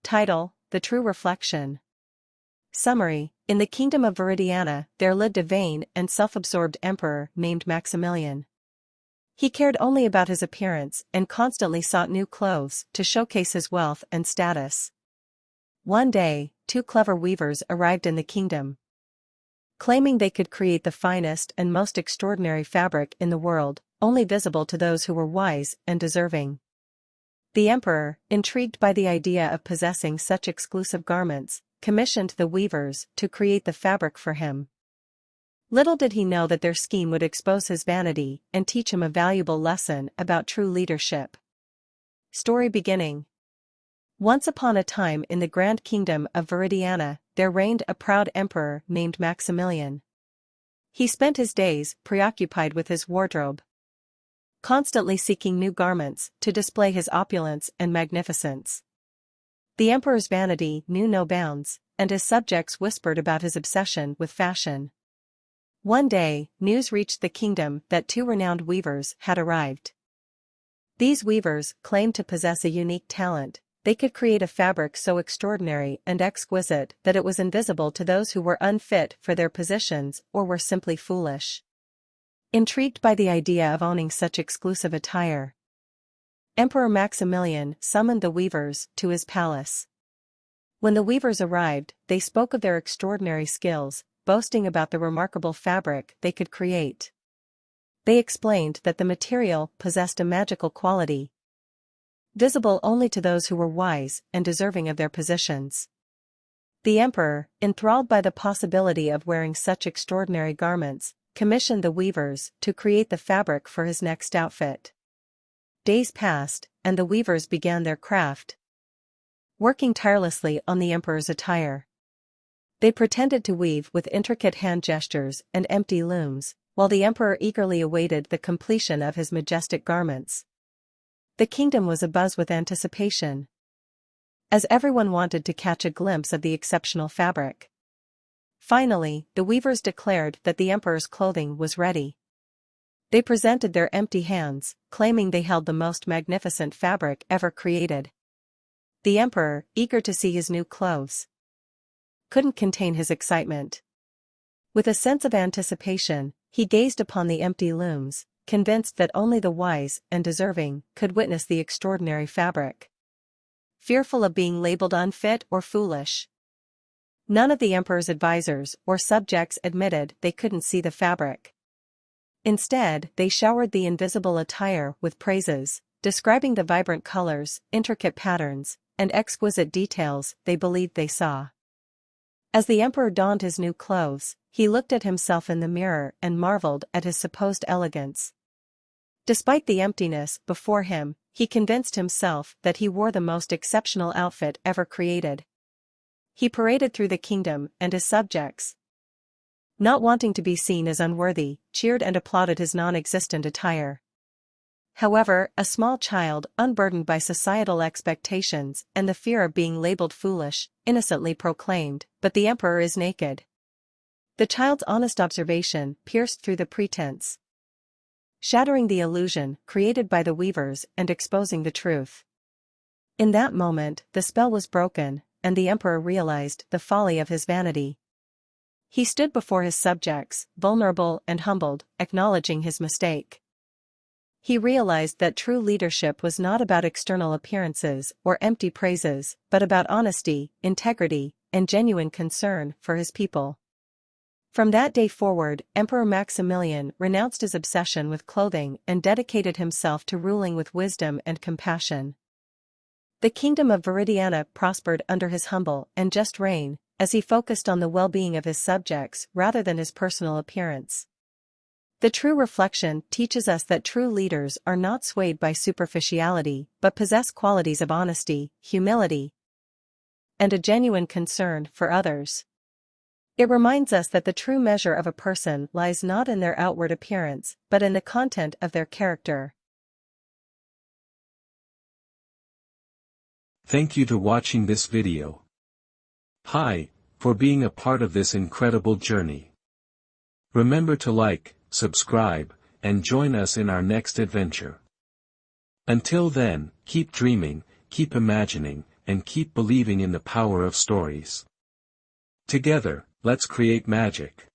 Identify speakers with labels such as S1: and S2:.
S1: Title: The True Reflection. Summary: In the kingdom of Viridiana, there lived a vain and self-absorbed emperor named Maximilian. He cared only about his appearance and constantly sought new clothes to showcase his wealth and status. One day, two clever weavers arrived in the kingdom, claiming they could create the finest and most extraordinary fabric in the world, only visible to those who were wise and deserving. The emperor, intrigued by the idea of possessing such exclusive garments, commissioned the weavers to create the fabric for him. Little did he know that their scheme would expose his vanity and teach him a valuable lesson about true leadership. Story beginning. Once upon a time in the grand kingdom of Viridiana, there reigned a proud emperor named Maximilian. He spent his days preoccupied with his wardrobe, constantly seeking new garments to display his opulence and magnificence. The emperor's vanity knew no bounds, and his subjects whispered about his obsession with fashion. One day, news reached the kingdom that two renowned weavers had arrived. These weavers claimed to possess a unique talent. They could create a fabric so extraordinary and exquisite that it was invisible to those who were unfit for their positions or were simply foolish. Intrigued by the idea of owning such exclusive attire, Emperor Maximilian summoned the weavers to his palace. When the weavers arrived, they spoke of their extraordinary skills, boasting about the remarkable fabric they could create. They explained that the material possessed a magical quality, visible only to those who were wise and deserving of their positions. The emperor, enthralled by the possibility of wearing such extraordinary garments, commissioned the weavers to create the fabric for his next outfit. Days passed, and the weavers began their craft, working tirelessly on the emperor's attire. They pretended to weave with intricate hand gestures and empty looms, while the emperor eagerly awaited the completion of his majestic garments. The kingdom was abuzz with anticipation, as everyone wanted to catch a glimpse of the exceptional fabric. Finally, the weavers declared that the emperor's clothing was ready. They presented their empty hands, claiming they held the most magnificent fabric ever created. The emperor, eager to see his new clothes, couldn't contain his excitement. With a sense of anticipation, he gazed upon the empty looms, convinced that only the wise and deserving could witness the extraordinary fabric. Fearful of being labeled unfit or foolish, none of the emperor's advisors or subjects admitted they couldn't see the fabric. Instead, they showered the invisible attire with praises, describing the vibrant colors, intricate patterns, and exquisite details they believed they saw. As the emperor donned his new clothes, he looked at himself in the mirror and marveled at his supposed elegance. Despite the emptiness before him, he convinced himself that he wore the most exceptional outfit ever created. He paraded through the kingdom, and his subjects, not wanting to be seen as unworthy, cheered and applauded his non-existent attire. However, a small child, unburdened by societal expectations and the fear of being labeled foolish, innocently proclaimed, "But the emperor is naked." The child's honest observation pierced through the pretense, shattering the illusion created by the weavers and exposing the truth. In that moment, the spell was broken, and the emperor realized the folly of his vanity. He stood before his subjects, vulnerable and humbled, acknowledging his mistake. He realized that true leadership was not about external appearances or empty praises, but about honesty, integrity, and genuine concern for his people. From that day forward, Emperor Maximilian renounced his obsession with clothing and dedicated himself to ruling with wisdom and compassion. The kingdom of Viridiana prospered under his humble and just reign, as he focused on the well-being of his subjects rather than his personal appearance. The true reflection teaches us that true leaders are not swayed by superficiality, but possess qualities of honesty, humility, and a genuine concern for others. It reminds us that the true measure of a person lies not in their outward appearance, but in the content of their character.
S2: Thank you for watching this video. Hi, for being a part of this incredible journey. Remember to like, subscribe, and join us in our next adventure. Until then, keep dreaming, keep imagining, and keep believing in the power of stories. Together, let's create magic.